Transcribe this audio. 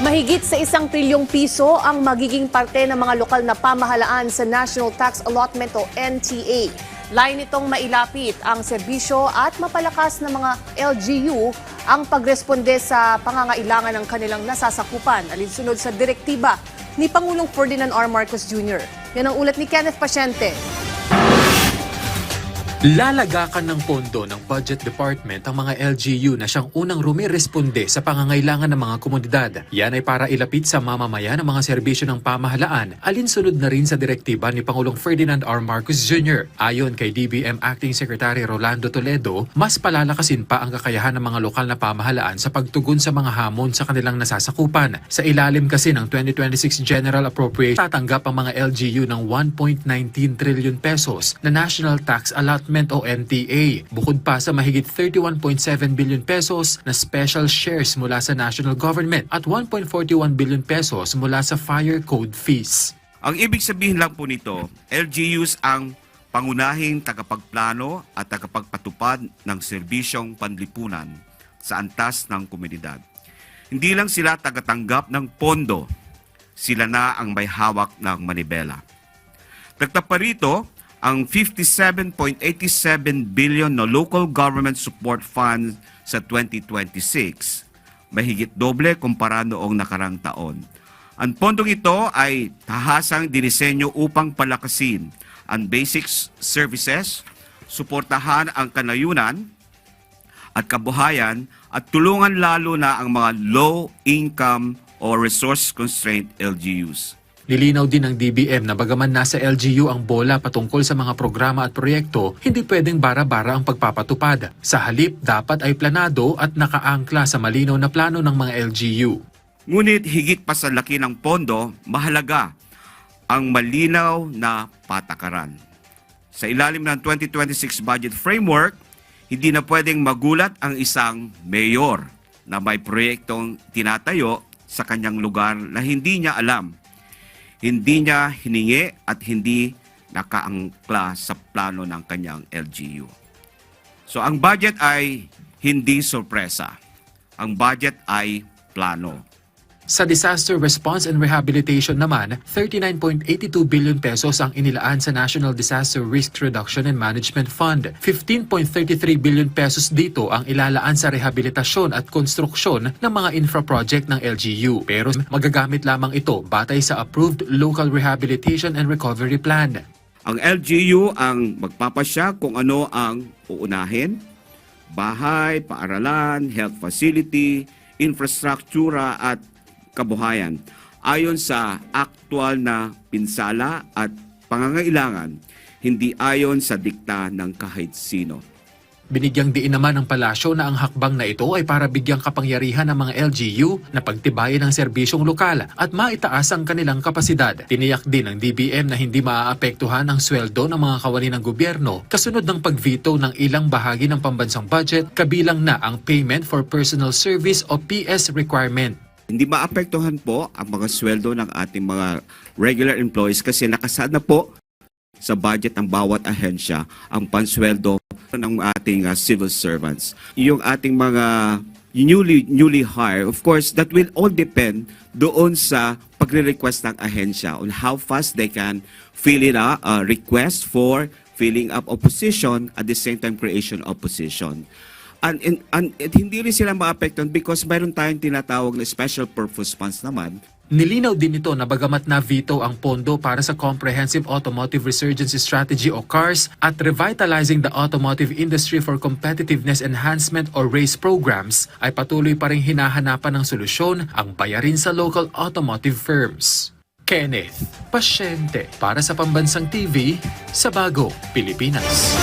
Mahigit sa 1 trilyong piso ang magiging parte ng mga lokal na pamahalaan sa National Tax Allotment o NTA. Lain nitong mailapit ang serbisyo at mapalakas ng mga LGU ang pagresponde sa pangangailangan ng kanilang nasasakupan alinsunod sa direktiba ni Pangulong Ferdinand R. Marcos Jr. Yan ang ulat ni Kenneth Pasyente. Lalagakan ng pondo ng Budget Department ang mga LGU na siyang unang rumiresponde sa pangangailangan ng mga komunidad. Yan ay para ilapit sa mamamayan ang mga serbisyo ng pamahalaan, alinsunod na rin sa direktiba ni Pangulong Ferdinand R. Marcos Jr. Ayon kay DBM Acting Secretary Rolando Toledo, mas palalakasin pa ang kakayahan ng mga lokal na pamahalaan sa pagtugon sa mga hamon sa kanilang nasasakupan. Sa ilalim kasi ng 2026 General Appropriation, tatanggap ang mga LGU ng 1.19 trillion pesos na National Tax Allotment o NTA, bukod pa sa mahigit 31.7 billion pesos na special shares mula sa national government at 1.41 billion pesos mula sa fire code fees. Ang ibig sabihin lang po nito, LGUs ang pangunahing tagapagplano at tagapagpatupad ng serbisyong panlipunan sa antas ng komunidad. Hindi lang sila tagatanggap ng pondo, sila na ang may hawak ng manibela. Dagdag pa rito, ang 57.87 billion na local government support fund sa 2026, mahigit doble kumpara noong nakarang taon. Ang pondong ito ay tahasang dinisenyo upang palakasin ang basic services, suportahan ang kanayunan at kabuhayan at tulungan lalo na ang mga low-income o resource-constrained LGUs. Nilinaw din ng DBM na bagaman nasa LGU ang bola patungkol sa mga programa at proyekto, hindi pwedeng bara-bara ang pagpapatupad. Sa halip, dapat ay planado at nakaangkla sa malinaw na plano ng mga LGU. Ngunit higit pa sa laki ng pondo, mahalaga ang malinaw na patakaran. Sa ilalim ng 2026 budget framework, hindi na pwedeng magulat ang isang mayor na may proyektong tinatayo sa kanyang lugar na hindi niya alam. Hindi niya hiningi at hindi nakaangkla sa plano ng kanyang LGU. So ang budget ay hindi sorpresa. Ang budget ay plano. Sa Disaster Response and Rehabilitation naman, 39.82 billion pesos ang inilaan sa National Disaster Risk Reduction and Management Fund. 15.33 billion pesos dito ang ilalaan sa rehabilitasyon at konstruksyon ng mga infra project ng LGU. Pero magagamit lamang ito batay sa approved Local Rehabilitation and Recovery Plan. Ang LGU ang magpapasya kung ano ang uunahin: bahay, paaralan, health facility, infrastruktura at kabuhayan ayon sa aktual na pinsala at pangangailangan, hindi ayon sa dikta ng kahit sino. Binigyang diin naman ng palasyo na ang hakbang na ito ay para bigyang kapangyarihan ng mga LGU na pagtibayin ang serbisyong lokal at maitaas ang kanilang kapasidad. Tiniyak din ng DBM na hindi maaapektuhan ang sweldo ng mga kawani ng gobyerno kasunod ng pagveto ng ilang bahagi ng pambansang budget, kabilang na ang Payment for Personal Service o PS requirement. Hindi maapektuhan po ang mga sweldo ng ating mga regular employees kasi nakasaad na po sa budget ng bawat ahensya ang pansweldo ng ating civil servants. Yung ating mga newly hired, of course, that will all depend doon sa pagre-request ng ahensya on how fast they can fill in a request for filling up a position at the same time creation of position. And hindi rin sila maapektuhan because mayroon tayong tinatawag na special purpose funds naman. Nilinaw din ito na bagamat na-veto ang pondo para sa Comprehensive Automotive Resurgency Strategy o CARS at Revitalizing the Automotive Industry for Competitiveness Enhancement o RACE programs, ay patuloy pa rin hinahanapan ng solusyon ang bayarin sa local automotive firms. Kenneth Pasyente para sa Pambansang TV sa Bagong Pilipinas.